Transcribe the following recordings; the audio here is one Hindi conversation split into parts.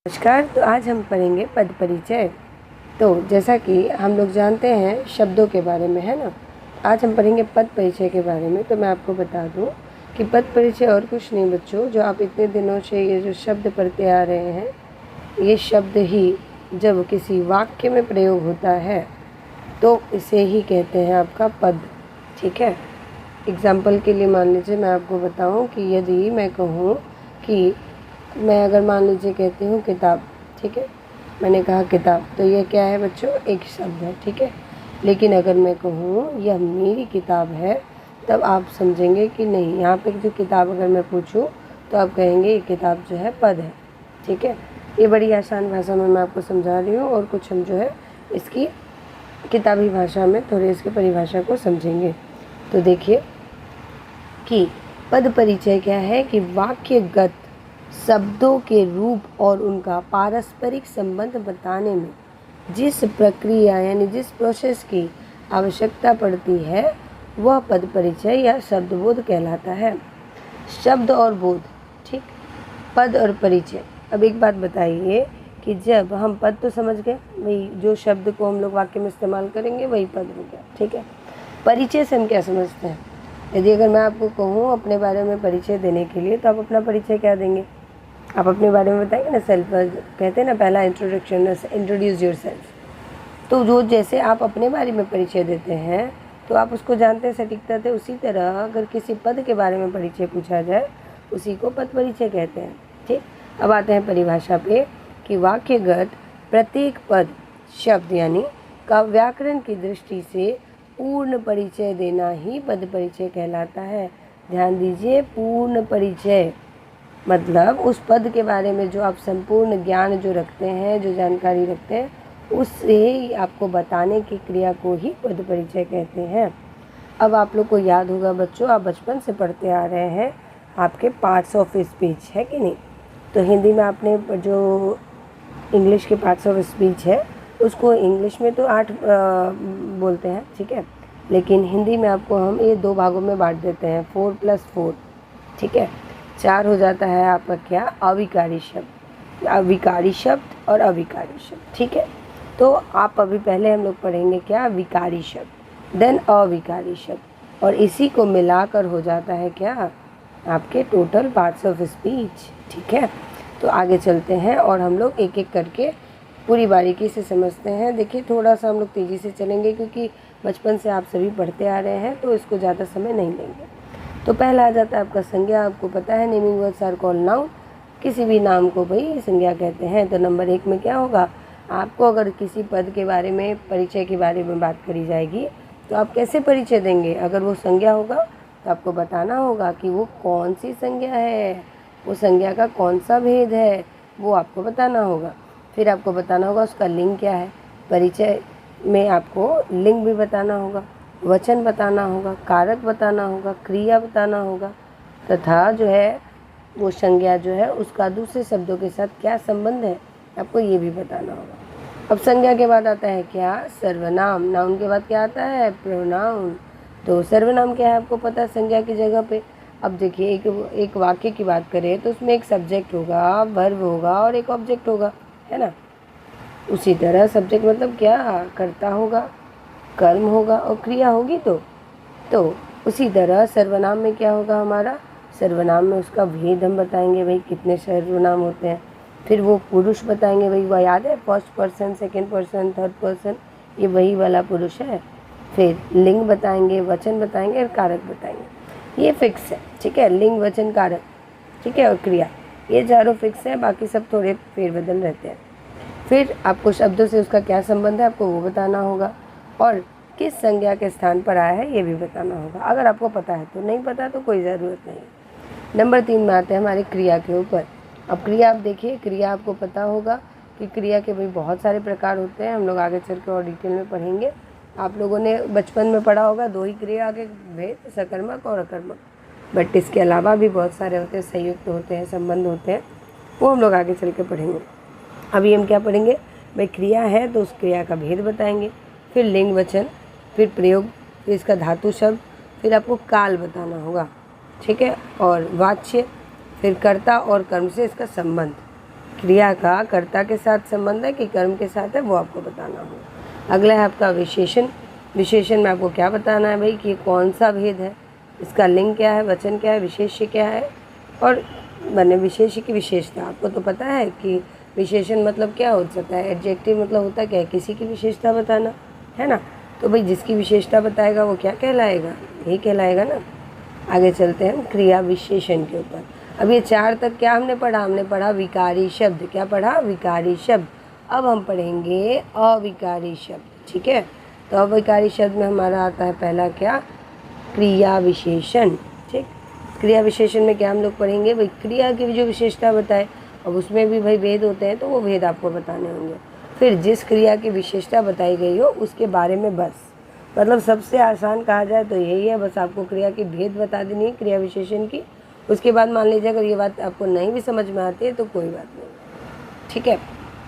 नमस्कार। तो आज हम पढ़ेंगे पद परिचय। तो जैसा कि हम लोग जानते हैं शब्दों के बारे में, है ना। आज हम पढ़ेंगे पद परिचय के बारे में। तो मैं आपको बता दूं कि पद परिचय और कुछ नहीं बच्चों, जो आप इतने दिनों से ये जो शब्द पढ़ते आ रहे हैं, ये शब्द ही जब किसी वाक्य में प्रयोग होता है तो इसे ही कहते हैं आपका पद। ठीक है। एग्जाम्पल के लिए मान लीजिए मैं आपको बताऊँ कि यदि मैं कहूँ कि मैं अगर मान लीजिए कहती हूँ किताब, ठीक है, मैंने कहा किताब, तो ये क्या है बच्चों, एक शब्द है। ठीक है। लेकिन अगर मैं कहूँ यह मेरी किताब है, तब आप समझेंगे कि नहीं, यहाँ पे जो किताब अगर मैं पूछूँ तो आप कहेंगे ये किताब जो है पद है। ठीक है। ये बड़ी आसान भाषा में मैं आपको समझा रही हूँ, और कुछ हम जो है इसकी किताबी भाषा में थोड़ी इसकी परिभाषा को समझेंगे। तो देखिए कि पद परिचय क्या है कि वाक्यगत शब्दों के रूप और उनका पारस्परिक संबंध बताने में जिस प्रक्रिया यानी जिस प्रोसेस की आवश्यकता पड़ती है वह पद परिचय या शब्दबोध कहलाता है। शब्द और बोध, ठीक, पद और परिचय। अब एक बात बताइए कि जब हम पद तो समझ गए, वही जो शब्द को हम लोग वाक्य में इस्तेमाल करेंगे वही पद हो गया। ठीक है। परिचय से हम क्या समझते हैं? यदि अगर मैं आपको कहूँ अपने बारे में परिचय देने के लिए, तो आप अपना परिचय क्या देंगे? आप अपने बारे में बताएंगे ना, सेल्फ कहते हैं ना, पहला इंट्रोडक्शन, इंट्रोड्यूस योर सेल्फ। तो जो जैसे आप अपने बारे में परिचय देते हैं तो आप उसको जानते हैं सटीकता से, उसी तरह अगर किसी पद के बारे में परिचय पूछा जाए उसी को पद परिचय कहते हैं। ठीक। अब आते हैं परिभाषा पे कि वाक्यगत प्रत्येक पद शब्द यानी का व्याकरण की दृष्टि से पूर्ण परिचय देना ही पद परिचय कहलाता है। ध्यान दीजिए, पूर्ण परिचय मतलब उस पद के बारे में जो आप संपूर्ण ज्ञान जो रखते हैं, जो जानकारी रखते हैं, उससे ही आपको बताने की क्रिया को ही पद परिचय कहते हैं। अब आप लोग को याद होगा बच्चों, आप बचपन से पढ़ते आ रहे हैं आपके पार्ट्स ऑफ स्पीच, है कि नहीं। तो हिंदी में आपने जो इंग्लिश के पार्ट्स ऑफ स्पीच है उसको इंग्लिश में तो 8 बोलते हैं, ठीक है, लेकिन हिंदी में आपको हम ये 2 भागों में बांट देते हैं, 4+4। ठीक है। 4 हो जाता है आपका क्या, अविकारी शब्द, अविकारी शब्द और अविकारी शब्द। ठीक है। तो आप अभी पहले हम लोग पढ़ेंगे क्या, विकारी शब्द, देन अविकारी शब्द, और इसी को मिलाकर हो जाता है क्या, आपके टोटल पार्ट्स ऑफ स्पीच। ठीक है। तो आगे चलते हैं और हम लोग एक एक करके पूरी बारीकी से समझते हैं। देखिए थोड़ा सा हम लोग तेज़ी से चलेंगे क्योंकि बचपन से आप सभी पढ़ते आ रहे हैं, तो इसको ज़्यादा समय नहीं लेंगे। तो पहला आ जाता है आपका संज्ञा। आपको पता है naming words are called noun, किसी भी नाम को भाई संज्ञा कहते हैं। तो नंबर 1 में क्या होगा, आपको अगर किसी पद के बारे में, परिचय के बारे में बात करी जाएगी तो आप कैसे परिचय देंगे? अगर वो संज्ञा होगा तो आपको बताना होगा कि वो कौन सी संज्ञा है, वो संज्ञा का कौन सा भेद है, वो आपको बताना होगा। फिर आपको बताना होगा उसका लिंग क्या है, परिचय में आपको लिंग भी बताना होगा, वचन बताना होगा, कारक बताना होगा, क्रिया बताना होगा, तथा जो है वो संज्ञा जो है उसका दूसरे शब्दों के साथ क्या संबंध है, आपको ये भी बताना होगा। अब संज्ञा के बाद आता है क्या, सर्वनाम। नाउन के बाद क्या आता है, प्रोनाउन। तो सर्वनाम क्या है आपको पता है संज्ञा की जगह पे। अब देखिए एक वाक्य की बात करें तो उसमें एक सब्जेक्ट होगा, वर्ब होगा और एक ऑब्जेक्ट होगा, है ना। उसी तरह सब्जेक्ट मतलब क्या, कर्ता होगा, कर्म होगा और क्रिया होगी। तो उसी तरह सर्वनाम में क्या होगा हमारा, सर्वनाम में उसका भेद हम बताएंगे, भाई कितने सर्वनाम होते हैं। फिर वो पुरुष बताएंगे, भाई वह याद है, first person, second person, third person, ये वही वाला पुरुष है। फिर लिंग बताएंगे, वचन बताएंगे और कारक बताएंगे। ये फिक्स है, ठीक है, लिंग वचन कारक, ठीक है, और क्रिया, ये चारों फिक्स है, बाकी सब थोड़े फेरबदल रहते हैं। फिर आपको शब्दों से उसका क्या संबंध है आपको वो बताना होगा, और किस संज्ञा के स्थान पर आया है ये भी बताना होगा। अगर आपको पता है तो, नहीं पता तो कोई ज़रूरत नहीं। नंबर 3 में आते हैं हमारी क्रिया के ऊपर। अब क्रिया आप देखिए, क्रिया आपको पता होगा कि क्रिया के भाई बहुत सारे प्रकार होते हैं, हम लोग आगे चल के और डिटेल में पढ़ेंगे। आप लोगों ने बचपन में पढ़ा होगा 2 ही क्रिया के भेद, सकर्मक और अकर्मक, बट इसके अलावा भी बहुत सारे होते हैं, संयुक्त होते हैं, संबंध होते हैं, वो हम लोग आगे चल के पढ़ेंगे। अभी हम क्या पढ़ेंगे, भाई क्रिया है तो उस क्रिया का भेद बताएंगे, फिर लिंग वचन, फिर प्रयोग, फिर इसका धातु शब्द, फिर आपको काल बताना होगा, ठीक है, और वाच्य, फिर कर्ता और कर्म से इसका संबंध, क्रिया का कर्ता के साथ संबंध है कि कर्म के साथ है, वो आपको बताना होगा। अगला है आपका विशेषण। विशेषण में आपको क्या बताना है भाई कि कौन सा भेद है, इसका लिंग क्या है, वचन क्या है, विशेष्य क्या है, और बने विशेष्य की विशेषता। आपको तो पता है कि विशेषण मतलब क्या हो सकता है, एडजेक्टिव मतलब होता क्या है, किसी की विशेषता बताना, है ना। तो भाई जिसकी विशेषता बताएगा वो क्या कहलाएगा, यही कहलाएगा ना। आगे चलते हैं हम क्रिया विशेषण के ऊपर। अब ये 4 तक क्या हमने पढ़ा, हमने पढ़ा विकारी शब्द। क्या पढ़ा, विकारी शब्द। अब हम पढ़ेंगे अविकारी शब्द, ठीक है। तो अविकारी शब्द में हमारा आता है पहला क्या, क्रिया विशेषण, ठीक। क्रिया विशेषण में क्या हम लोग पढ़ेंगे भाई, क्रिया की जो विशेषता बताए, अब उसमें भी भाई भेद होते हैं तो वो भेद आपको बताने होंगे। फिर जिस क्रिया की विशेषता बताई गई हो उसके बारे में बस, मतलब सबसे आसान कहा जाए तो यही है, बस आपको क्रिया की भेद बता देनी है क्रिया विशेषण की। उसके बाद मान लीजिए अगर ये बात आपको नहीं भी समझ में आती है तो कोई बात नहीं, ठीक है।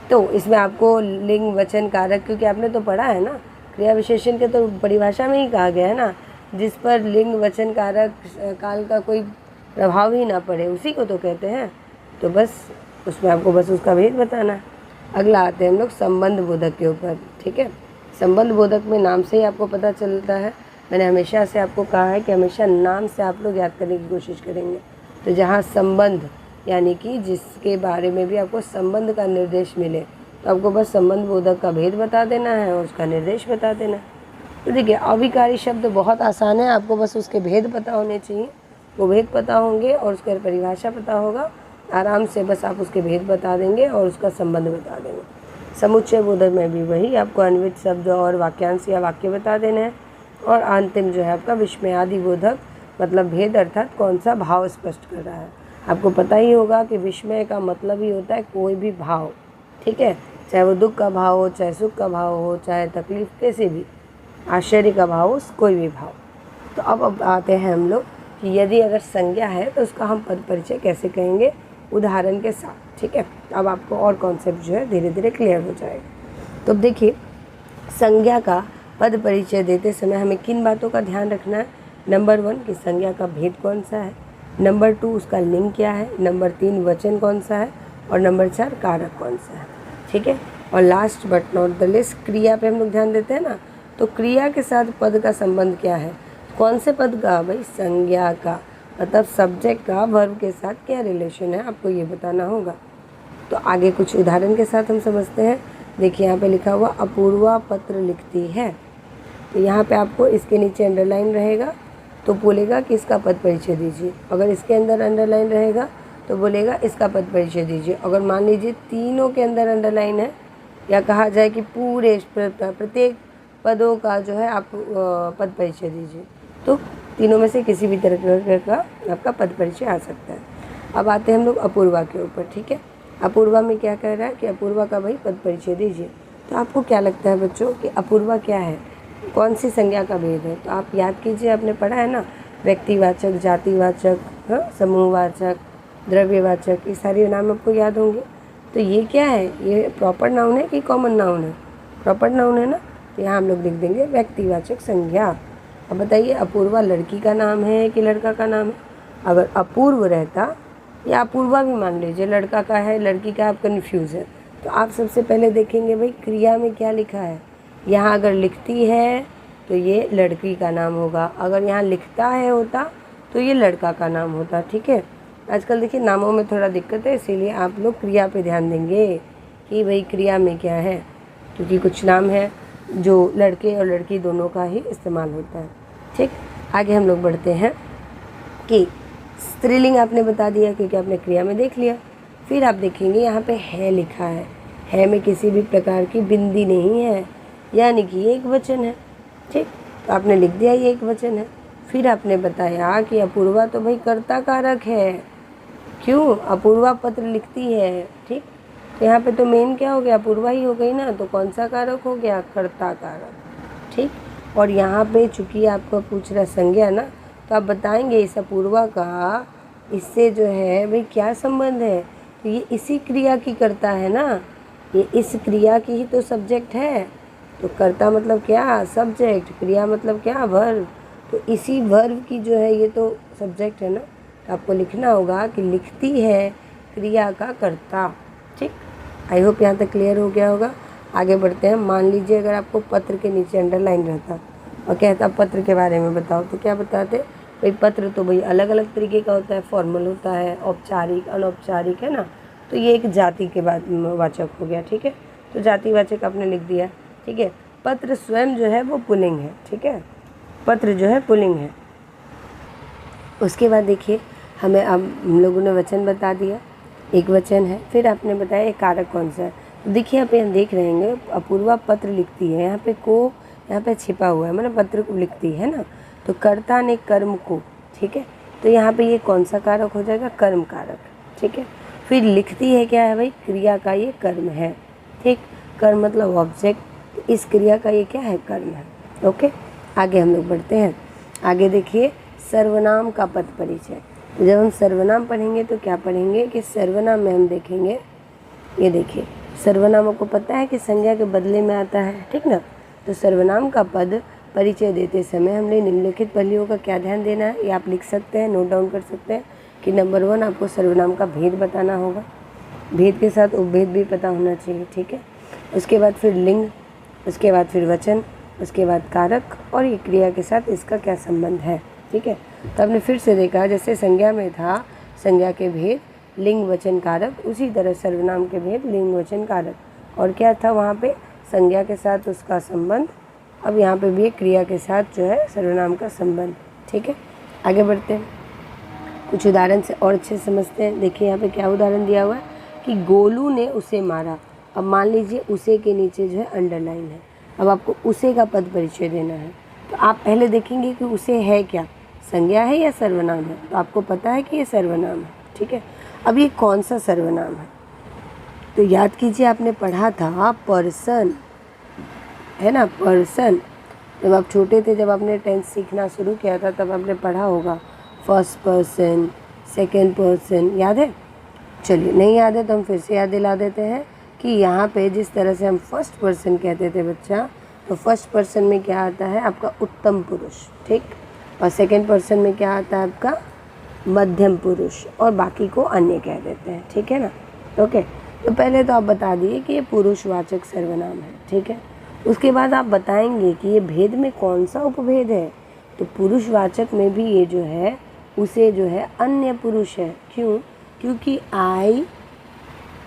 तो इसमें आपको लिंग वचन कारक, क्योंकि आपने तो पढ़ा है ना, क्रिया विशेषण के तो परिभाषा में ही कहा गया है ना, जिस पर लिंग वचन कारक काल का कोई प्रभाव ही ना पड़े उसी को तो कहते हैं। तो बस उसमें आपको बस उसका भेद बताना है। अगला आते हैं हम लोग संबंध बोधक के ऊपर, ठीक है। संबंध बोधक में नाम से ही आपको पता चलता है। मैंने हमेशा से आपको कहा है कि हमेशा नाम से आप लोग याद करने की कोशिश करेंगे। तो जहाँ संबंध यानी कि जिसके बारे में भी आपको संबंध का निर्देश मिले तो आपको बस संबंध बोधक का भेद बता देना है और उसका निर्देश बता देना है। तो देखिए अविकारी शब्द बहुत आसान है, आपको बस उसके भेद पता होने चाहिए। वो भेद पता होंगे और उसका परिभाषा पता होगा, आराम से बस आप उसके भेद बता देंगे और उसका संबंध बता देंगे। समुच्चय बोधक में भी वही आपको अन्वित शब्द और वाक्यांश या वाक्य बता देना है। और अंतिम जो है आपका विस्मयादि बोधक, मतलब भेद अर्थात कौन सा भाव स्पष्ट कर रहा है। आपको पता ही होगा कि विस्मय का मतलब ही होता है कोई भी भाव, ठीक है, चाहे वो दुख का भाव हो, चाहे सुख का भाव हो, चाहे तकलीफ कैसे भी, आश्चर्य का भाव हो, कोई भी भाव। तो अब आते हैं हम लोग कि यदि अगर संज्ञा है तो उसका हम पद परिचय कैसे कहेंगे, उदाहरण के साथ, ठीक है। अब आपको और कॉन्सेप्ट जो है धीरे धीरे क्लियर हो जाएगा। तो अब देखिए संज्ञा का पद परिचय देते समय हमें किन बातों का ध्यान रखना है। नंबर 1 कि संज्ञा का भेद कौन सा है, नंबर 2 उसका लिंग क्या है, नंबर 3 वचन कौन सा है, और नंबर 4 कारक कौन सा है, ठीक है। और last but not the list क्रिया पे हम लोग ध्यान देते हैं ना, तो क्रिया के साथ पद का संबंध क्या है, कौन से पद का भाई, संज्ञा का, मतलब सब्जेक्ट का वर्ब के साथ क्या रिलेशन है आपको ये बताना होगा। तो आगे कुछ उदाहरण के साथ हम समझते हैं। देखिए यहाँ पे लिखा हुआ अपूर्वा पत्र लिखती है, तो यहाँ पे आपको इसके नीचे अंडरलाइन रहेगा तो बोलेगा कि इसका पद परिचय दीजिए। अगर इसके अंदर अंडरलाइन रहेगा तो बोलेगा इसका पद परिचय दीजिए। अगर मान लीजिए तीनों के अंदर अंडरलाइन है, या कहा जाए कि पूरे प्रत्येक पदों का जो है आप पद परिचय दीजिए, तो तीनों में से किसी भी तरह का आपका पद परिचय आ सकता है। अब आते हैं हम लोग अपूर्वा के ऊपर, ठीक है। अपूर्वा में क्या कह रहा है कि अपूर्वा का भाई पद परिचय दीजिए। तो आपको क्या लगता है बच्चों कि अपूर्वा क्या है, कौन सी संज्ञा का भेद है। तो आप याद कीजिए, आपने पढ़ा है ना, व्यक्तिवाचक, जातिवाचक, हाँ, समूहवाचक, द्रव्यवाचक, ये सारे नाम आपको याद होंगे। तो ये क्या है, ये प्रॉपर नाउन है कि कॉमन नाउन है, प्रॉपर नाउन है ना। तो यहाँ हम लोग लिख देंगे व्यक्तिवाचक संज्ञा। अब बताइए अपूर्वा लड़की का नाम है कि लड़का का नाम है। अगर अपूर्व रहता या अपूर्वा भी मान लीजिए लड़का का है लड़की का, आप कन्फ्यूज़ है, तो आप सबसे पहले देखेंगे भाई क्रिया में क्या लिखा है। यहाँ अगर लिखती है तो ये लड़की का नाम होगा, अगर यहाँ लिखता है होता तो ये लड़का का नाम होता, ठीक है। आजकल देखिए नामों में थोड़ा दिक्कत है, इसीलिए आप लोग क्रिया पे ध्यान देंगे कि भाई क्रिया में क्या है, क्योंकि कुछ नाम है जो लड़के और लड़की दोनों का ही इस्तेमाल होता है, ठीक। आगे हम लोग बढ़ते हैं कि स्त्रीलिंग आपने बता दिया क्योंकि आपने क्रिया में देख लिया। फिर आप देखेंगे यहाँ पे है लिखा है में किसी भी प्रकार की बिंदी नहीं है, यानी कि ये एक वचन है, ठीक। तो आपने लिख दिया ये एक वचन है। फिर आपने बताया कि अपूर्वा तो भाई कर्ता कारक है, क्यों, अपूर्वा पत्र लिखती है, ठीक। तो यहाँ पे तो मेन क्या हो गया, अपूर्वा ही हो गई ना, तो कौन सा कारक हो गया, कर्ता कारक, ठीक। और यहाँ पे चूँकि आपको पूछ रहा संज्ञा ना, तो आप बताएंगे इस अपूर्वा का इससे जो है भाई क्या संबंध है। तो ये इसी क्रिया की करता है ना, ये इस क्रिया की ही तो सब्जेक्ट है। तो कर्ता मतलब क्या, सब्जेक्ट, क्रिया मतलब क्या, वर्ब। तो इसी वर्ब की जो है ये तो सब्जेक्ट है ना। तो आपको लिखना होगा कि लिखती है क्रिया का कर्ता, ठीक, आई होप यहाँ तक क्लियर हो गया होगा। आगे बढ़ते हैं। मान लीजिए अगर आपको पत्र के नीचे अंडरलाइन रहता और कहता पत्र के बारे में बताओ, तो क्या बताते? भाई पत्र तो भाई अलग अलग तरीके का होता है, फॉर्मल होता है, औपचारिक, अनौपचारिक, है ना। तो ये एक जाति के बाद वाचक हो गया, ठीक है। तो जातिवाचक आपने लिख दिया, ठीक है। पत्र स्वयं जो है वो पुल्लिंग है, ठीक है, पत्र जो है पुल्लिंग है। उसके बाद देखिए हमें अब हम लोगों ने वचन बता दिया, एक वचन है। फिर आपने बताया एक कारक कौन सा है। तो देखिए यहाँ पे हम देख रहे हैं अपूर्वा पत्र लिखती है, यहाँ पे को यहाँ पे छिपा हुआ है, मतलब पत्र को लिखती है ना। तो कर्ता ने कर्म को, ठीक है, तो यहाँ पे ये कौन सा कारक हो जाएगा? कर्म कारक, ठीक है। फिर लिखती है क्या है भाई? क्रिया का ये कर्म है, ठीक। कर्म मतलब ऑब्जेक्ट, इस क्रिया का ये क्या है? कर्म है। ओके, आगे हम लोग बढ़ते हैं। आगे देखिए सर्वनाम का पद परिचय। तो जब हम सर्वनाम पढ़ेंगे तो क्या पढ़ेंगे कि सर्वनाम में हम देखेंगे, ये देखिए सर्वनाम आपको पता है कि संज्ञा के बदले में आता है, ठीक ना। तो सर्वनाम का पद परिचय देते समय हमने निम्नलिखित पहलुओं का क्या ध्यान देना है, ये आप लिख सकते हैं, नोट डाउन कर सकते हैं कि नंबर 1 आपको सर्वनाम का भेद बताना होगा, भेद के साथ उपभेद भी पता होना चाहिए, ठीक है। उसके बाद फिर लिंग, उसके बाद फिर वचन, उसके बाद कारक और ये क्रिया के साथ इसका क्या संबंध है, ठीक है। तो आपने फिर से देखा जैसे संज्ञा में था संज्ञा के भेद, लिंग, वचन, कारक, उसी तरह सर्वनाम के भेद, लिंग, वचन, कारक। और क्या था वहाँ पे? संज्ञा के साथ उसका संबंध। अब यहाँ पे भी क्रिया के साथ जो है सर्वनाम का संबंध, ठीक है। आगे बढ़ते हैं, कुछ उदाहरण से और अच्छे समझते हैं। देखिए यहाँ पे क्या उदाहरण दिया हुआ है कि गोलू ने उसे मारा। अब मान लीजिए उसे के नीचे जो है अंडरलाइन है। अब आपको उसे का पद परिचय देना है, तो आप पहले देखेंगे कि उसे है क्या, संज्ञा है या सर्वनाम है। तो आपको पता है कि ये सर्वनाम है, ठीक है। अब ये कौन सा सर्वनाम है? तो याद कीजिए आपने पढ़ा था पर्सन, है ना, पर्सन। जब आप छोटे थे, जब आपने टेंस सीखना शुरू किया था, तब आपने पढ़ा होगा फर्स्ट पर्सन, सेकंड पर्सन, याद है? चलिए नहीं याद है तो हम फिर से याद दिला देते हैं कि यहाँ पे जिस तरह से हम फर्स्ट पर्सन कहते थे बच्चा, तो फर्स्ट पर्सन में क्या आता है आपका उत्तम पुरुष, ठीक। और सेकंड पर्सन में क्या आता है आपका मध्यम पुरुष, और बाकी को अन्य कह देते हैं, ठीक है ना। ओके, तो पहले तो आप बता दिए कि ये पुरुषवाचक सर्वनाम है, ठीक है। उसके बाद आप बताएंगे कि ये भेद में कौन सा उपभेद है। तो पुरुषवाचक में भी ये जो है उसे जो है अन्य पुरुष है। क्यों? क्योंकि आई,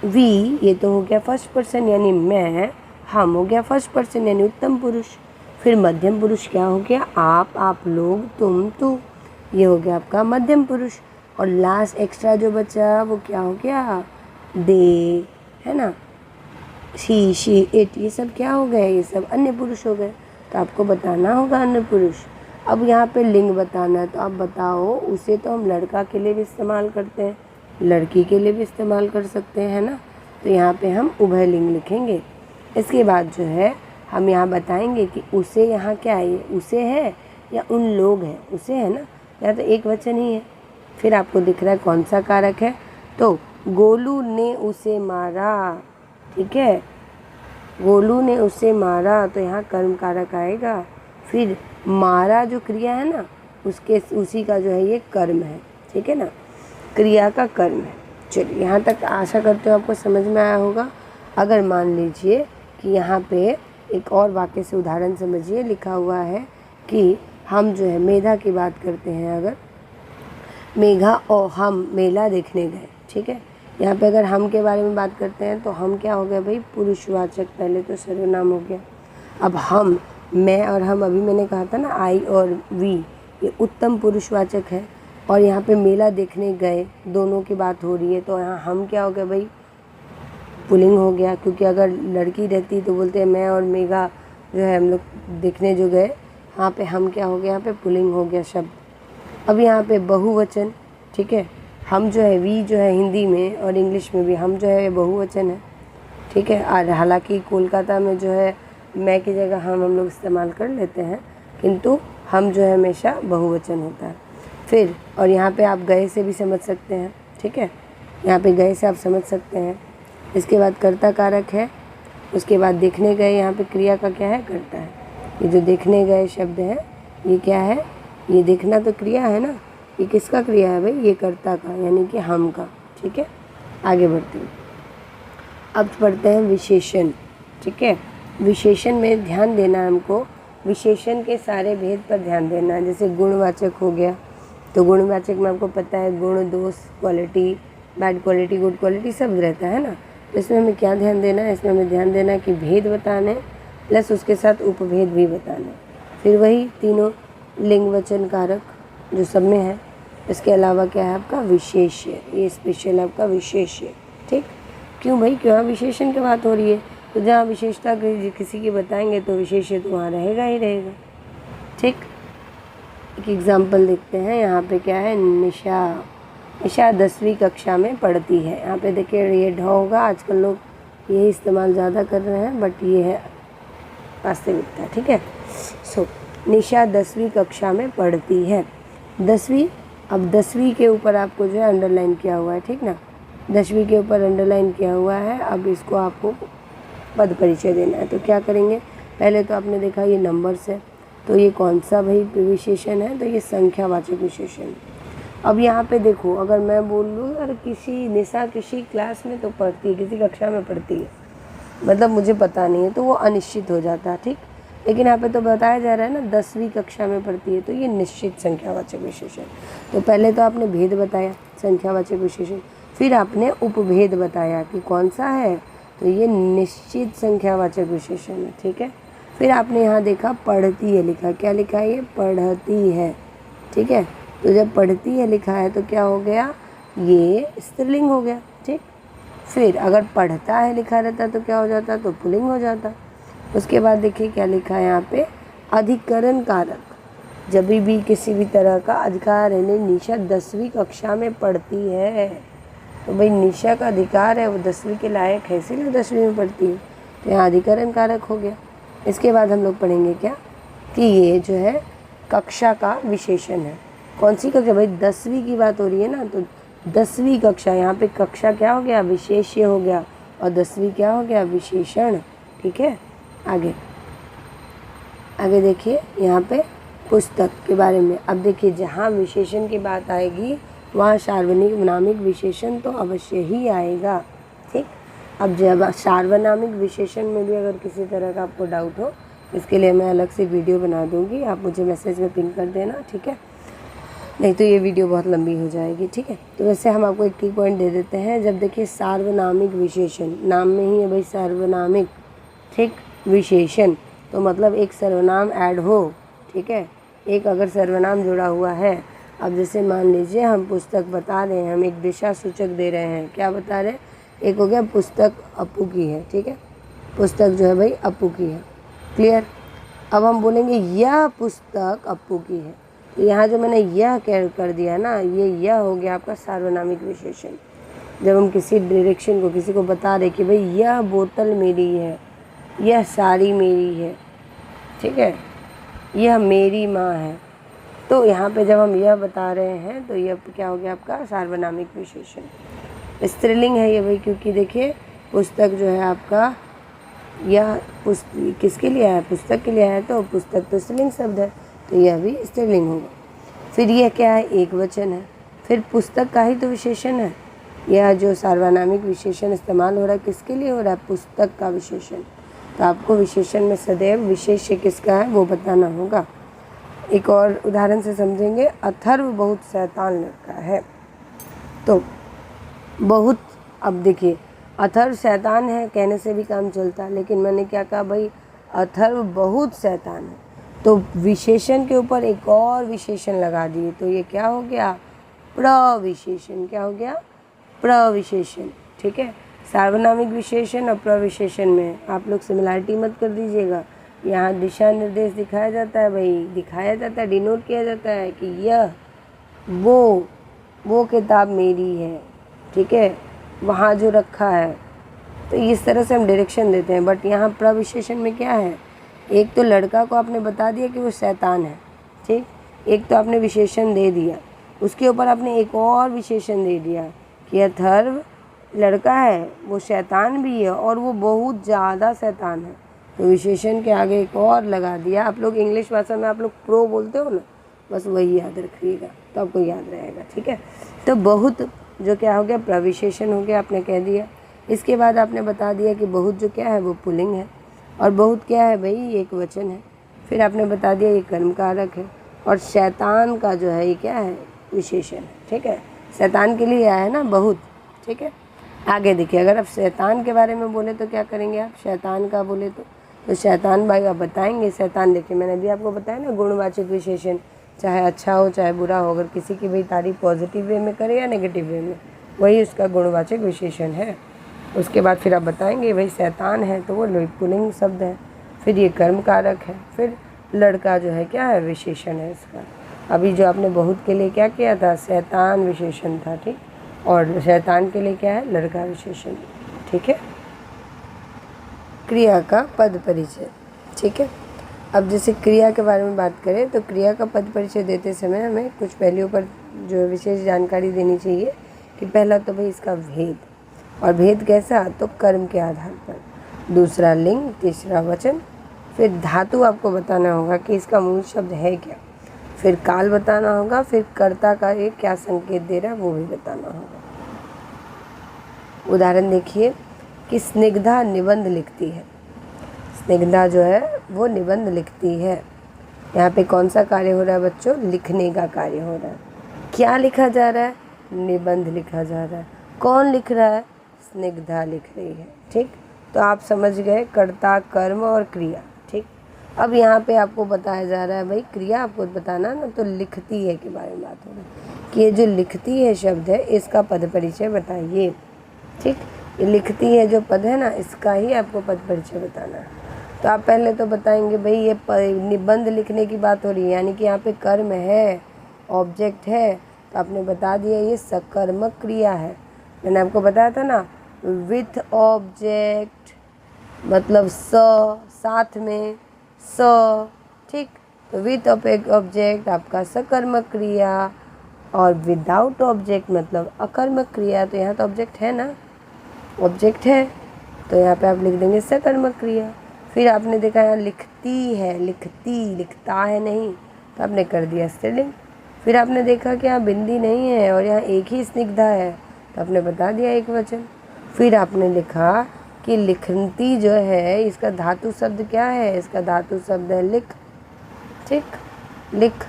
वी, ये तो हो गया फर्स्ट पर्सन यानी मैं, हम हो गया फर्स्ट पर्सन यानी उत्तम पुरुष। फिर मध्यम पुरुष क्या हो गया? आप लोग, तुम, तू, ये हो गया आपका मध्यम पुरुष। और लास्ट एक्स्ट्रा जो बचा वो क्या हो गया? दे, है ना, शी, इट, ये सब क्या हो गए? ये सब अन्य पुरुष हो गए। तो आपको बताना होगा अन्य पुरुष। अब यहाँ पे लिंग बताना है, तो आप बताओ उसे तो हम लड़का के लिए भी इस्तेमाल करते हैं, लड़की के लिए भी इस्तेमाल कर सकते हैं, ना। तो यहाँ पे हम उभय लिंग लिखेंगे। इसके बाद जो है हम यहाँ बताएंगे कि उसे यहाँ क्या है, ये उसे है या उन लोग हैं? उसे है ना, या तो एक वचन ही है। फिर आपको दिख रहा है कौन सा कारक है, तो गोलू ने उसे मारा, ठीक है, गोलू ने उसे मारा, तो यहाँ कर्म कारक आएगा। फिर मारा जो क्रिया है ना, उसके उसी का जो है ये कर्म है, ठीक है ना, क्रिया का कर्म है। चलिए यहाँ तक आशा करते हो आपको समझ में आया होगा। अगर मान लीजिए कि यहाँ पे एक और वाक्य से उदाहरण समझिए, लिखा हुआ है कि हम जो है मेधा की बात करते हैं, अगर मेघा और हम मेला देखने गए, ठीक है। यहाँ पे अगर हम के बारे में बात करते हैं तो हम क्या हो गया भाई? पुरुषवाचक, पहले तो सर्वनाम हो गया। अब हम, मैं और हम, अभी मैंने कहा था ना आई और वी, ये उत्तम पुरुषवाचक है। और यहाँ पे मेला देखने गए, दोनों की बात हो रही है, तो यहाँ हम क्या हो गया भाई? पुल्लिंग हो गया, क्योंकि अगर लड़की रहती तो बोलते हैं मैं और मेघा जो है हम लोग देखने जो गए, यहाँ पे हम क्या हो गया? यहाँ पे पुल्लिंग हो गया शब्द। अब यहाँ पे बहुवचन, ठीक है, हम जो है वी जो है हिंदी में और इंग्लिश में भी हम जो है बहुवचन है, ठीक है। और हालांकि कोलकाता में जो है मैं की जगह हम लोग इस्तेमाल कर लेते हैं, किंतु हम जो है हमेशा बहुवचन होता है। फिर और यहाँ पे आप गए से भी समझ सकते हैं, ठीक है, यहाँ पे गए से आप समझ सकते हैं। इसके बाद कर्ता कारक है, उसके बाद देखने गए, यहाँ पे क्रिया का क्या है? कर्ता है। ये जो देखने गए शब्द है ये क्या है? ये देखना तो क्रिया है ना, ये किसका क्रिया है भाई? ये कर्ता का, यानी कि हम का, ठीक है। आगे बढ़ते हैं। अब पढ़ते हैं विशेषण। ठीक है, विशेषण में ध्यान देना है हमको, विशेषण के सारे भेद पर ध्यान देना है। जैसे गुणवाचक हो गया, तो गुणवाचक में आपको पता है गुण, दोष, quality, bad quality, good quality सब रहता है ना। तो इसमें हमें क्या ध्यान देना है, इसमें हमें ध्यान देना है कि भेद बताने प्लस उसके साथ उपभेद भी बताने। फिर वही तीनों लिंग वचन कारक जो सब में है। इसके अलावा क्या है आपका विशेष्य, ये स्पेशल आपका विशेष्य। ठीक, क्यों भाई, क्यों विशेषण की बात हो रही है, तो जहाँ विशेषता किसी की बताएंगे तो विशेष्य तो वहाँ रहेगा ही रहेगा। ठीक, एक एग्जाम्पल देखते हैं। यहाँ पे क्या है, निशा। निशा 10वीं कक्षा में पढ़ती है। यहाँ पे देखिए ये ढ होगा, आजकल लोग यही इस्तेमाल ज़्यादा कर रहे हैं, बट ये है वास्तविकता। ठीक है, सो निशा 10वीं कक्षा में पढ़ती है। 10वीं, अब 10वीं के ऊपर आपको जो है अंडरलाइन किया हुआ है। ठीक ना, 10वीं के ऊपर अंडरलाइन किया हुआ है। अब इसको आपको पद परिचय देना है, तो क्या करेंगे, पहले तो आपने देखा ये नंबर्स है, तो ये कौन सा भाई विशेषण है, तो ये संख्यावाचक विशेषण। अब यहाँ पे देखो, अगर मैं बोल लूँ अगर किसी निशा किसी क्लास में तो पढ़ती है, किसी कक्षा में पढ़ती है, मतलब मुझे पता नहीं है, तो वो अनिश्चित हो जाता है। ठीक, लेकिन यहाँ पे तो बताया जा रहा है ना 10वीं कक्षा में पढ़ती है, तो ये निश्चित संख्यावाचक विशेषण। तो पहले तो आपने भेद बताया संख्यावाचक विशेषण, फिर आपने उपभेद बताया कि कौन सा है, तो ये निश्चित संख्यावाचक विशेषण है। ठीक है, फिर आपने यहाँ देखा पढ़ती है लिखा, क्या लिखा है, ये पढ़ती है। ठीक है, तो जब पढ़ती है लिखा है तो क्या हो गया, ये स्त्रीलिंग हो गया। ठीक, फिर अगर पढ़ता है लिखा रहता तो क्या हो जाता, तो पुल्लिंग हो जाता। उसके बाद देखिए क्या लिखा है यहाँ पे, अधिकरण कारक, जब भी किसी भी तरह का अधिकार है। नहीं, निशा 10वीं कक्षा में पढ़ती है, तो भाई निशा का अधिकार है, वो 10वीं के लायक है, इसीलिए 10वीं में पढ़ती है, तो यहाँ अधिकरण कारक हो गया। इसके बाद हम लोग पढ़ेंगे क्या, कि ये जो है कक्षा का विशेषण है। कौन सी कक्षा, भाई 10वीं की बात हो रही है ना, तो 10वीं कक्षा, यहाँ पे कक्षा क्या हो गया, विशेष्य हो गया, और 10वीं क्या हो गया, विशेषण। ठीक है, आगे आगे देखिए यहाँ पे पुस्तक के बारे में। अब देखिए जहाँ विशेषण की बात आएगी वहाँ सार्वनामिक विशेषण तो अवश्य ही आएगा। ठीक, अब जब सार्वनामिक विशेषण में भी अगर किसी तरह का आपको डाउट हो, इसके लिए मैं अलग से वीडियो बना दूँगी, आप मुझे मैसेज में पिंग कर देना। ठीक है, नहीं तो ये वीडियो बहुत लंबी हो जाएगी। ठीक है, तो वैसे हम आपको एक की पॉइंट दे देते हैं। जब देखिए सार्वनामिक विशेषण, नाम में ही है भाई सार्वनामिक, ठीक, विशेषण, तो मतलब एक सर्वनाम ऐड हो। ठीक है, एक अगर सर्वनाम जुड़ा हुआ है, अब जैसे मान लीजिए हम पुस्तक बता रहे हैं, हम एक दिशा सूचक दे रहे हैं, क्या बता रहे हैं, एक हो गया पुस्तक अपू की है। ठीक है, पुस्तक जो है भाई अपू की है, क्लियर। अब हम बोलेंगे यह पुस्तक अपू की है, तो यहाँ जो मैंने यह कर दिया ना, ये यह हो गया आपका सार्वनामिक विशेषण। जब हम किसी डायरेक्शन को, किसी को बता रहे कि भाई यह बोतल मेरी है, यह साड़ी मेरी है, ठीक है, यह मेरी माँ है, तो यहाँ पे जब हम यह बता रहे हैं तो यह क्या हो गया आपका सार्वनामिक विशेषण। स्त्रीलिंग है ये भाई, क्योंकि देखिए पुस्तक जो है आपका, यह किसके लिए है, पुस्तक के लिए है, तो पुस्तक तो स्त्रीलिंग शब्द है, तो यह भी स्त्रीलिंग होगा। फिर यह क्या है, एक वचन है, फिर पुस्तक का ही तो विशेषण है। यह जो सार्वनामिक विशेषण इस्तेमाल हो रहा है किसके लिए हो रहा है, पुस्तक का विशेषण। तो आपको विशेषण में सदैव विशेष्य किसका है वो बताना होगा। एक और उदाहरण से समझेंगे, अथर्व बहुत शैतान लड़का है, तो बहुत, अब देखिए अथर्व शैतान है कहने से भी काम चलता, लेकिन मैंने क्या कहा भाई, अथर्व बहुत शैतान है, तो विशेषण के ऊपर एक और विशेषण लगा दिए, तो ये क्या हो गया, प्रविशेषण। क्या हो गया, प्रविशेषण। ठीक है, सार्वनामिक विशेषण और प्रविशेषण में आप लोग सिमिलरिटी मत कर दीजिएगा। यहाँ दिशा निर्देश दिखाया जाता है भाई, दिखाया जाता है, डिनोट किया जाता है कि यह वो किताब मेरी है, ठीक है, वहाँ जो रखा है, तो इस तरह से हम डायरेक्शन देते हैं। बट यहाँ प्रविशेषण में क्या है, एक तो लड़का को आपने बता दिया कि वो शैतान है, ठीक, एक तो आपने विशेषण दे दिया, उसके ऊपर आपने एक और विशेषण दे दिया कि अथर्व लड़का है, वो शैतान भी है और वो बहुत ज़्यादा शैतान है, तो विशेषण के आगे एक और लगा दिया। आप लोग इंग्लिश भाषा में आप लोग प्रो बोलते हो ना, बस वही याद रखिएगा तो आपको याद रहेगा। ठीक है, तो बहुत जो क्या हो गया, प्रविशेषण हो गया, आपने कह दिया। इसके बाद आपने बता दिया कि बहुत जो क्या है वो पुल्लिंग है, और बहुत क्या है भाई, एक वचन है। फिर आपने बता दिया ये कर्म कारक है, और शैतान का जो है ये क्या है, विशेषण है। ठीक है, शैतान के लिए आया है ना बहुत। ठीक है, आगे देखिए, अगर आप शैतान के बारे में बोले तो क्या करेंगे आप, शैतान का बोले तो शैतान भाई आप बताएंगे। शैतान देखिए, मैंने अभी आपको बताया ना, गुणवाचक विशेषण, चाहे अच्छा हो चाहे बुरा हो, अगर किसी की भी तारीफ पॉजिटिव वे में करे या नेगेटिव वे में, वही उसका गुणवाचक विशेषण है। उसके बाद फिर आप बताएंगे भाई शैतान है तो वो पुल्लिंग शब्द है, फिर ये कर्म कारक है, फिर लड़का जो है क्या है, विशेषण है इसका। अभी जो आपने बहुत के लिए क्या किया था, शैतान विशेषण था। ठीक, और शैतान के लिए क्या है, लड़का विशेषण। ठीक है, क्रिया का पद परिचय। ठीक है, अब जैसे क्रिया के बारे में बात करें तो क्रिया का पद परिचय देते समय हमें कुछ पहलुओं पर जो विशेष जानकारी देनी चाहिए कि पहला तो भाई इसका भेद, और भेद कैसा, तो कर्म के आधार पर, दूसरा लिंग, तीसरा वचन, फिर धातु आपको बताना होगा कि इसका मूल शब्द है क्या, फिर काल बताना होगा, फिर कर्ता का ये क्या संकेत दे रहा है वो भी बताना होगा। उदाहरण देखिए कि स्निग्धा निबंध लिखती है। स्निग्धा जो है वो निबंध लिखती है। यहाँ पे कौन सा कार्य हो रहा है बच्चों, लिखने का कार्य हो रहा है। क्या लिखा जा रहा है, निबंध लिखा जा रहा है। कौन लिख रहा है, स्निग्धा लिख रही है। ठीक, तो आप समझ गए कर्ता, कर्म और क्रिया। ठीक, अब यहाँ पे आपको बताया जा रहा है भाई क्रिया आपको बताना ना, तो लिखती है के बारे में बात हो रही है कि ये जो लिखती है शब्द है इसका पद परिचय बताइए। ठीक, ये लिखती है जो पद है ना, इसका ही आपको पद परिचय बताना है। तो आप पहले तो बताएंगे भाई ये निबंध लिखने की बात हो रही है, यानी कि यहाँ पे कर्म है, ऑब्जेक्ट है, तो आपने बता दिया ये सकर्मक क्रिया है। मैंने आपको बताया था ना, विथ ऑब्जेक्ट मतलब साथ में ठीक, तो विथ ऑब्जेक्ट आपका सकर्मक क्रिया, और विदाउट ऑब्जेक्ट मतलब अकर्मक क्रिया। तो यहाँ तो ऑब्जेक्ट है ना, ऑब्जेक्ट है, तो यहाँ पे आप लिख देंगे सकर्मक क्रिया। फिर आपने देखा यहाँ लिखती है, लिखता है नहीं, तो आपने कर दिया स्त्रीलिंग। फिर आपने देखा कि यहाँ बिंदी नहीं है और यहाँ एक ही स्निग्धा है, तो आपने बता दिया एक वचन। फिर आपने लिखा कि लिखती जो है इसका धातु शब्द क्या है, इसका धातु शब्द है लिख। ठीक, लिख,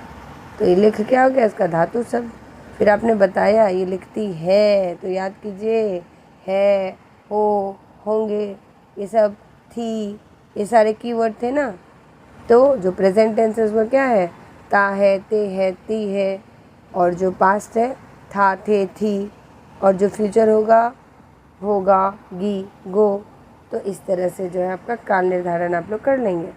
तो ये लिख क्या हो गया, इसका धातु शब्द। फिर आपने बताया ये लिखती है, तो याद कीजिए है, हो, होंगे, ये सब, थी, ये सारे कीवर्ड थे ना। तो जो प्रेजेंट टेंसेस में क्या है, ता है, ते है, ती है, और जो पास्ट है था, थे, थी, और जो फ्यूचर होगा, गी, गो। तो इस तरह से जो है आपका काल निर्धारण आप लोग कर लेंगे।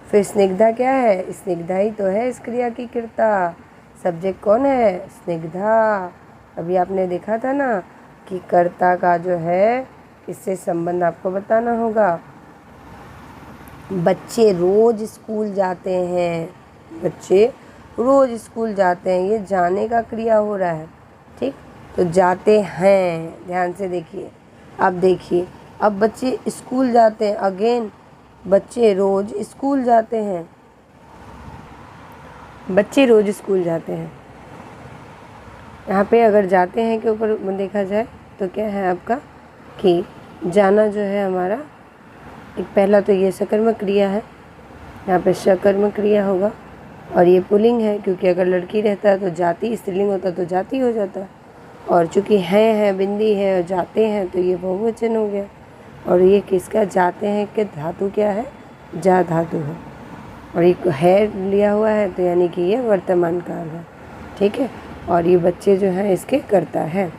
फिर स्निग्धा क्या है, स्निग्धा ही तो है इस क्रिया की कर्ता। सब्जेक्ट कौन है, स्निग्धा। अभी आपने देखा था ना कि कर्ता का जो है इससे संबंध आपको बताना होगा। बच्चे रोज स्कूल जाते हैं, बच्चे रोज स्कूल जाते हैं, ये जाने का क्रिया हो रहा है। ठीक, तो जाते हैं, ध्यान से देखिए। अब देखिए, अब बच्चे स्कूल जाते हैं, अगेन बच्चे रोज स्कूल जाते हैं, बच्चे रोज स्कूल जाते हैं। यहाँ पे अगर जाते हैं के ऊपर देखा जाए तो क्या है आपका कि जाना जो है हमारा, एक पहला तो ये सकर्मक क्रिया है, यहाँ पे सकर्मक क्रिया होगा, और ये पुल्लिंग है क्योंकि अगर लड़की रहता है तो जाति, स्त्रीलिंग होता तो जाति हो जाता, और चूँकि है बिंदी है और जाते हैं तो ये बहुवचन हो गया। और ये किसका, जाते हैं के धातु क्या है, जा धातु है, और एक है लिया हुआ है तो यानी कि ये वर्तमान काल है। ठीक है, और ये बच्चे जो हैं इसके कर्ता है।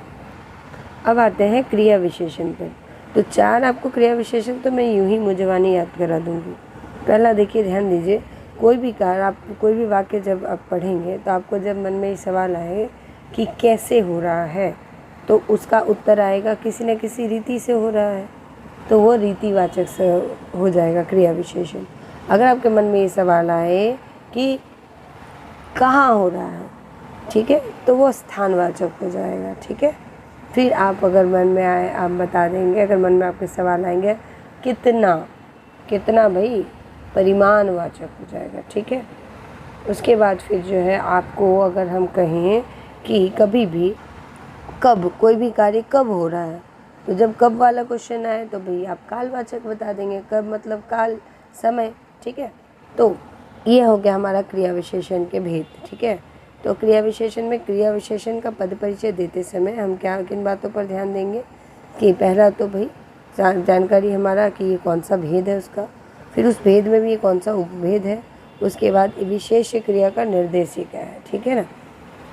अब आते हैं क्रिया विशेषण पर। तो 4 आपको क्रिया विशेषण तो मैं यूं ही मुझवानी याद करा दूंगी। पहला देखिए, ध्यान दीजिए, कोई भी कार्य आप, कोई भी वाक्य जब आप पढ़ेंगे तो आपको जब मन में ये सवाल आए कि कैसे हो रहा है, तो उसका उत्तर आएगा किसी न किसी रीति से हो रहा है, तो वो रीतिवाचक से हो जाएगा क्रिया विशेषण। अगर आपके मन में ये सवाल आए कि कहाँ हो रहा है, ठीक है, तो वो स्थानवाचक हो जाएगा। ठीक है, फिर आप अगर मन में आए आप बता देंगे, अगर मन में आपके सवाल आएंगे कितना भाई, परिमाणवाचक हो जाएगा। ठीक है, उसके बाद फिर जो है आपको अगर हम कहें कि कभी भी कब, कोई भी कार्य कब हो रहा है, तो जब कब वाला क्वेश्चन आए तो भाई आप कालवाचक बता देंगे, कब मतलब काल, समय, ठीक है। तो ये हो गया हमारा क्रिया विशेषण के भेद, ठीक है। तो क्रिया विशेषण में क्रिया विशेषण का पद परिचय देते समय हम क्या किन बातों पर ध्यान देंगे कि पहला तो भाई जानकारी हमारा कि ये कौन सा भेद है उसका, फिर उस भेद में भी ये कौन सा उपभेद है, उसके बाद विशेष क्रिया का निर्देश क्या है, ठीक है ना।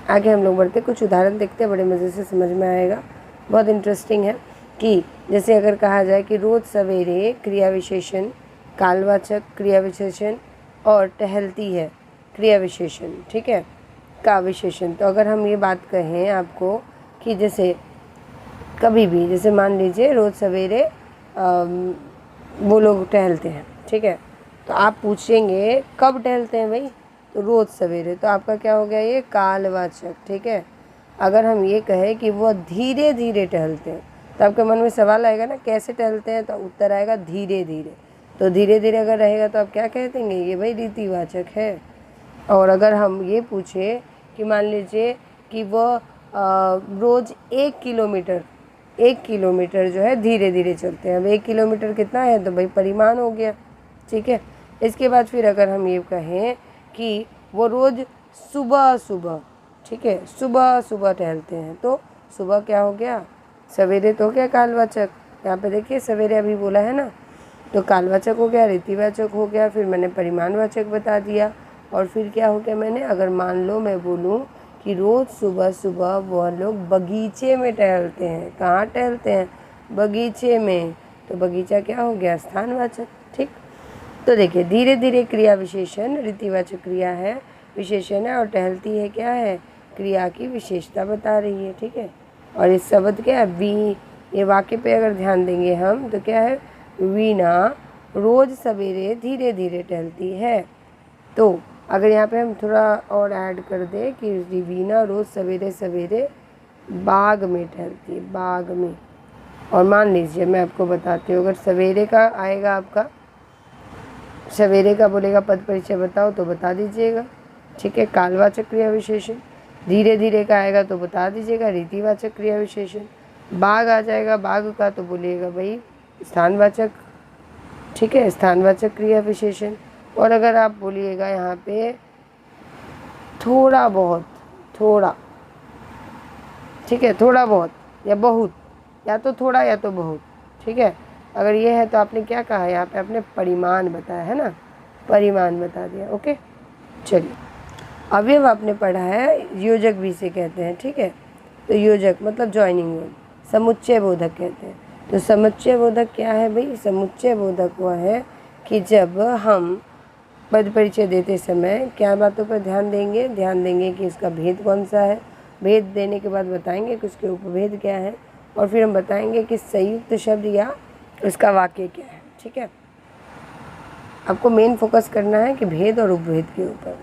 आगे हम लोग बढ़ते, कुछ उदाहरण देखते हैं, बड़े मज़े से समझ में आएगा, बहुत इंटरेस्टिंग है। कि जैसे अगर कहा जाए कि रोज़ सवेरे क्रिया विशेषण कालवाचक क्रिया विशेषण और टहलती है क्रिया विशेषण, ठीक है, का विशेषण। तो अगर हम ये बात कहें आपको कि जैसे कभी भी, जैसे मान लीजिए रोज़ सवेरे वो लोग टहलते हैं, ठीक है, तो आप पूछेंगे कब टहलते हैं भाई, तो रोज़ सवेरे, तो आपका क्या हो गया ये कालवाचक, ठीक है। अगर हम ये कहें कि वो धीरे धीरे टहलते हैं, तो आपके मन में सवाल आएगा ना कैसे टहलते हैं, तो उत्तर आएगा धीरे धीरे। तो धीरे धीरे अगर रहेगा तो आप क्या कह देंगे, ये भाई रीतिवाचक है। और अगर हम ये पूछे कि मान लीजिए कि वह रोज़ 1 किलोमीटर जो है धीरे धीरे चलते हैं, अब 1 किलोमीटर कितना है, तो भाई परिमाण हो गया, ठीक है। इसके बाद फिर अगर हम ये कहें कि वो रोज़ सुबह सुबह, ठीक है, सुबह सुबह टहलते हैं, तो सुबह क्या हो गया, सवेरे तो हो गया कालवाचक, यहाँ पे देखिए सवेरे अभी बोला है ना, तो कालवाचक हो गया, रीतिवाचक हो गया, फिर मैंने परिमाणवाचक बता दिया। और फिर क्या हो गया मैंने, अगर मान लो मैं बोलूँ कि रोज़ सुबह सुबह वह लोग बगीचे में टहलते हैं, कहाँ टहलते हैं, बगीचे में, तो बगीचा क्या हो गया, स्थानवाचक, ठीक। तो देखिए धीरे धीरे क्रिया विशेषण रीतिवाचक क्रिया है, विशेषण है, और टहलती है क्या है, क्रिया की विशेषता बता रही है, ठीक है। और इस शब्द क्या है वी, ये वाक्य पे अगर ध्यान देंगे हम तो क्या है, वीणा रोज़ सवेरे धीरे धीरे टहलती है। तो अगर यहाँ पे हम थोड़ा और ऐड कर दें कि वीणा रोज़ सवेरे सवेरे बाग में टहलती है, बाग में। और मान लीजिए मैं आपको बताती हूँ, अगर सवेरे का आएगा आपका, सवेरे का बोलेगा पद परिचय बताओ तो बता दीजिएगा, ठीक है, कालवाचक क्रिया विशेषण। धीरे धीरे का आएगा तो बता दीजिएगा रीतिवाचक क्रिया विशेषण। बाग आ जाएगा, बाग का तो बोलिएगा भाई स्थानवाचक, ठीक है, स्थानवाचक क्रिया विशेषण। और अगर आप बोलिएगा यहाँ पे थोड़ा बहुत, थोड़ा, ठीक है, थोड़ा बहुत या बहुत, या तो थोड़ा या तो बहुत, ठीक है, अगर ये है तो आपने क्या कहा, यहाँ पे आपने परिमाण बताया है ना, परिमाण बता दिया, ओके। चलिए अवयव आपने पढ़ा है, योजक भी से कहते हैं, ठीक है। तो योजक मतलब ज्वाइनिंग वर्ड, समुच्चय बोधक कहते हैं। तो समुच्चय बोधक क्या है भाई, समुच्चय बोधक वह है कि जब हम पद परिचय देते समय क्या बातों पर ध्यान देंगे, ध्यान देंगे कि इसका भेद कौन सा है, भेद देने के बाद बताएंगे कि उसके उपभेद क्या है, और फिर हम बताएंगे कि संयुक्त शब्द या उसका वाक्य क्या है, ठीक है। आपको मेन फोकस करना है कि भेद और उपभेद के ऊपर।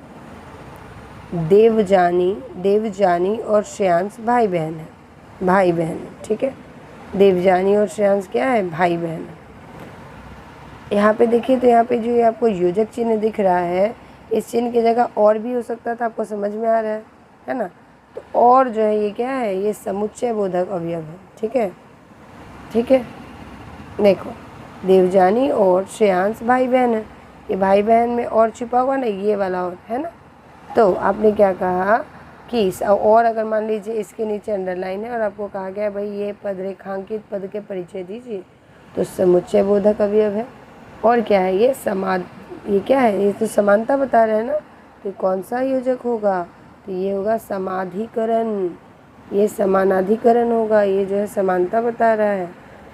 देवजानी और श्रेयांश भाई बहन है, भाई बहन है, ठीक है। देवजानी और श्रेयांश क्या है, भाई बहन है। यहाँ पे देखिए, तो यहाँ पे जो आपको योजक चिन्ह दिख रहा है, इस चिन्ह की जगह और भी हो सकता था, आपको समझ में आ रहा है ना। तो और जो है ये क्या है, ये समुच्चय बोधक अवयव है, ठीक है, ठीक है। देखो देवजानी और श्रेयांश भाई बहन है, ये भाई बहन में और छिपा हुआ ना, ये वाला और है ना। तो आपने क्या कहा कि और अगर मान लीजिए इसके नीचे अंडरलाइन है और आपको कहा गया भाई ये पद रेखांकित पद के परिचय दीजिए, तो समुच्चय बोधक अवयव है। और क्या है ये ये क्या है, ये तो समानता बता रहे हैं ना, तो कौन सा योजक होगा, तो ये होगा समाधिकरण, ये समानाधिकरण होगा, ये जो है समानता बता रहा है।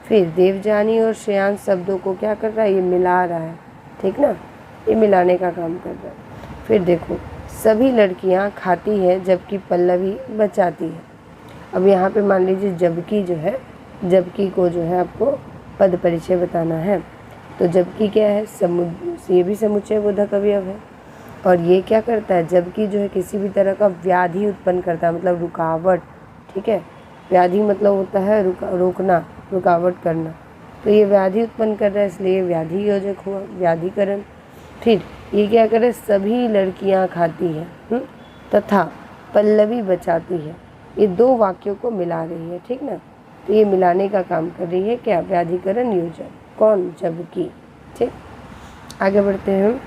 फिर देवजानी और श्रेयांश शब्दों को क्या कर रहा है, ये मिला रहा है, ठीक ना, ये मिलाने का काम कर रहा है। फिर देखो सभी लड़कियां खाती है जबकि पल्लवी बचाती है। अब यहाँ पे मान लीजिए जबकि जो है, जबकि को जो है आपको पद परिचय बताना है, तो जबकि क्या है, ये भी समुच्चय बोधक अवयव है। और ये क्या करता है, जबकि जो है किसी भी तरह का व्याधि उत्पन्न करता है, मतलब रुकावट, ठीक है। व्याधि मतलब होता है रोकना, रुकावट करना, तो ये व्याधि उत्पन्न कर रहा है, इसलिए व्याधि योजक हुआ, व्याधिकरण। फिर ये क्या करे, सभी लड़कियां खाती हैं तथा पल्लवी बचाती है, ये दो वाक्यों को मिला रही है, ठीक ना। तो ये मिलाने का काम कर रही है क्या, व्याधिकरण योजक। कौन, जबकि। ठीक, आगे बढ़ते हैं हम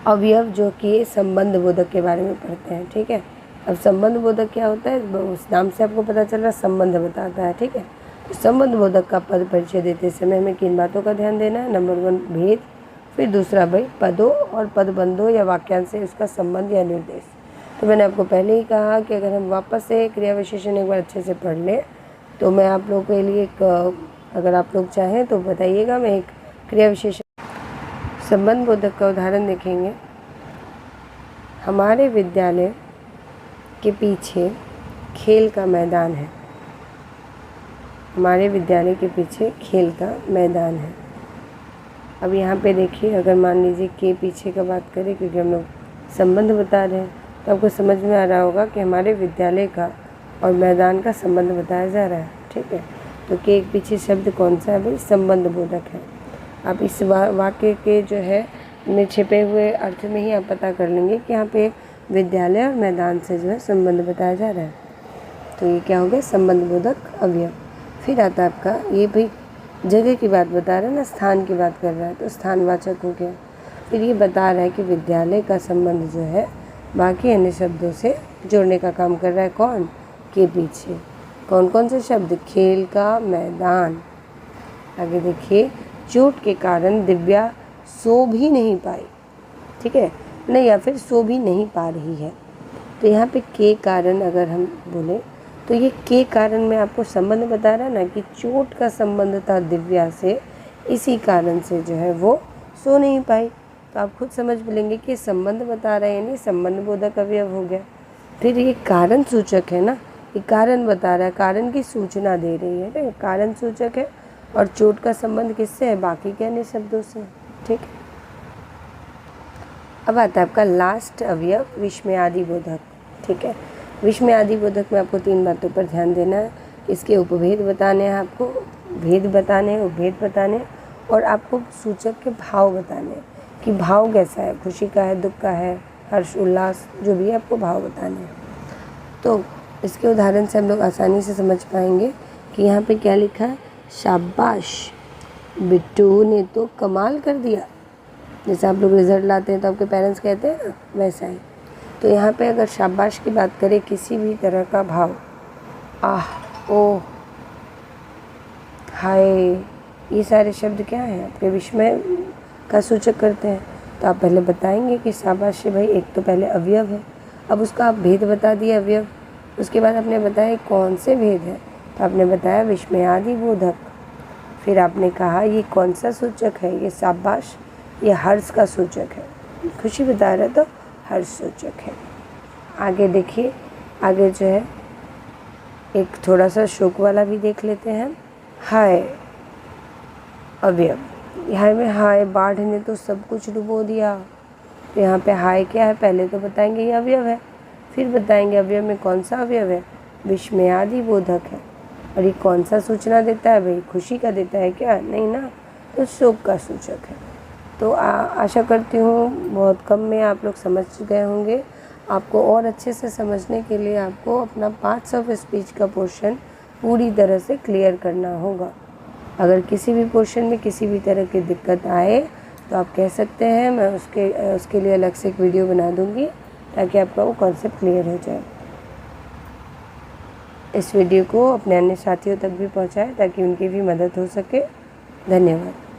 अवयव जो कि संबंध बोधक के बारे में पढ़ते हैं। ठीक है, अब संबंध बोधक क्या होता है, उस नाम से आपको पता चल रहा है, संबंध बताता है। ठीक है, तो संबंध बोधक का पद परिचय देते समय हमें किन बातों का ध्यान देना है। नंबर 1 भेद, फिर दूसरा भाई पदों और पदबंधों या वाक्यांश से उसका संबंध या निर्देश। तो मैंने आपको पहले ही कहा कि अगर हम वापस से क्रिया विशेषण एक बार अच्छे से पढ़ लें तो मैं आप लोगों के लिए अगर आप लोग चाहें तो बताइएगा, मैं एक क्रिया विशेषण संबंध बोधक का उदाहरण देखेंगे। हमारे विद्यालय के पीछे खेल का मैदान है। हमारे विद्यालय के पीछे खेल का मैदान है। अब यहाँ पे देखिए, अगर मान लीजिए के पीछे का बात करें, क्योंकि हम लोग संबंध बता रहे हैं, तो आपको समझ में आ रहा होगा कि हमारे विद्यालय का और मैदान का संबंध बताया जा रहा है। ठीक है, तो के एक पीछे शब्द कौन सा है भाई, संबंध बोधक है। आप इस वाक्य के जो है में छिपे हुए अर्थ में ही आप पता कर लेंगे कि यहाँ पे विद्यालय और मैदान से जो है संबंध बताया जा रहा है। तो ये क्या हो गया, संबंध बोधक अवयव। फिर आता है आपका ये भाई जगह की बात बता रहा है ना, स्थान की बात कर रहा है, तो स्थानवाचक हो गया। फिर ये बता रहा है कि विद्यालय का संबंध जो है बाकी अन्य शब्दों से जोड़ने का काम कर रहा है। कौन, के पीछे कौन कौन से शब्द, खेल का मैदान। आगे देखिए, चोट के कारण दिव्या सो भी नहीं पाई। ठीक है, नहीं, या फिर सो भी नहीं पा रही है। तो यहाँ पे के कारण अगर हम बोले तो ये के कारण में आपको संबंध बता रहा है ना कि चोट का संबंध था दिव्या से, इसी कारण से जो है वो सो नहीं पाई। तो आप खुद समझ लेंगे कि संबंध बता रहे हैं, यानी संबंध बोधक अवयव हो गया। फिर ये कारण सूचक है ना, ये कारण बता रहा है, कारण की सूचना दे रही है, तो कारण सूचक है। और चोट का संबंध किससे है, बाकी के अन्य शब्दों से। ठीक है, अब आता है आपका लास्ट अवयव विस्मयादि बोधक। ठीक है, विस्मयादि बोधक में आपको 3 बातों पर ध्यान देना है। इसके उपभेद बताने हैं, आपको भेद बताने हैं, उपभेद बताने हैं, और आपको सूचक के भाव बताने हैं कि भाव कैसा है, खुशी का है, दुख का है, हर्ष उल्लास, जो भी है आपको भाव बताने हैं। तो इसके उदाहरण से हम लोग आसानी से समझ पाएंगे कि यहाँ पे क्या लिखा है, शाबाश बिट्टू ने तो कमाल कर दिया। जैसे आप लोग रिजल्ट लाते हैं तो आपके पेरेंट्स कहते हैं ना, वैसा ही। तो यहाँ पे अगर शाबाश की बात करें, किसी भी तरह का भाव, आह, ओह, हाय, ये सारे शब्द क्या हैं, आपके विस्मय का सूचक करते हैं। तो आप पहले बताएंगे कि शाबाश भाई एक तो पहले अवयव है, अब उसका आप भेद बता दिया अवयव। उसके बाद आपने बताया कौन से भेद है, तो आपने बताया विस्मयादि बोधक। फिर आपने कहा ये कौन सा सूचक है, ये शाबाश, ये हर्ष का सूचक है। खुशी बता रहा तो हर्ष सूचक है। आगे देखिए, आगे जो है एक थोड़ा सा शोक वाला भी देख लेते हैं। हाय अवयव, यहाँ में हाय, बाढ़ ने तो सब कुछ डुबो दिया। तो यहाँ पे हाय क्या है, पहले तो बताएंगे ये अवयव है, फिर बताएंगे अवयव में कौन सा अवयव है, विस्मयादि बोधक है। और ये कौन सा सूचना देता है भाई, खुशी का देता है क्या, नहीं ना, तो शोक का सूचक है। तो आशा करती हूँ बहुत कम में आप लोग समझ गए होंगे। आपको और अच्छे से समझने के लिए आपको अपना पार्ट्स ऑफ स्पीच का पोर्शन पूरी तरह से क्लियर करना होगा। अगर किसी भी पोर्शन में किसी भी तरह की दिक्कत आए तो आप कह सकते हैं, मैं उसके लिए अलग से एक वीडियो बना दूँगी ताकि आपका वो कॉन्सेप्ट क्लियर हो जाए। इस वीडियो को अपने अन्य साथियों तक भी पहुँचाएं ताकि उनकी भी मदद हो सके। धन्यवाद।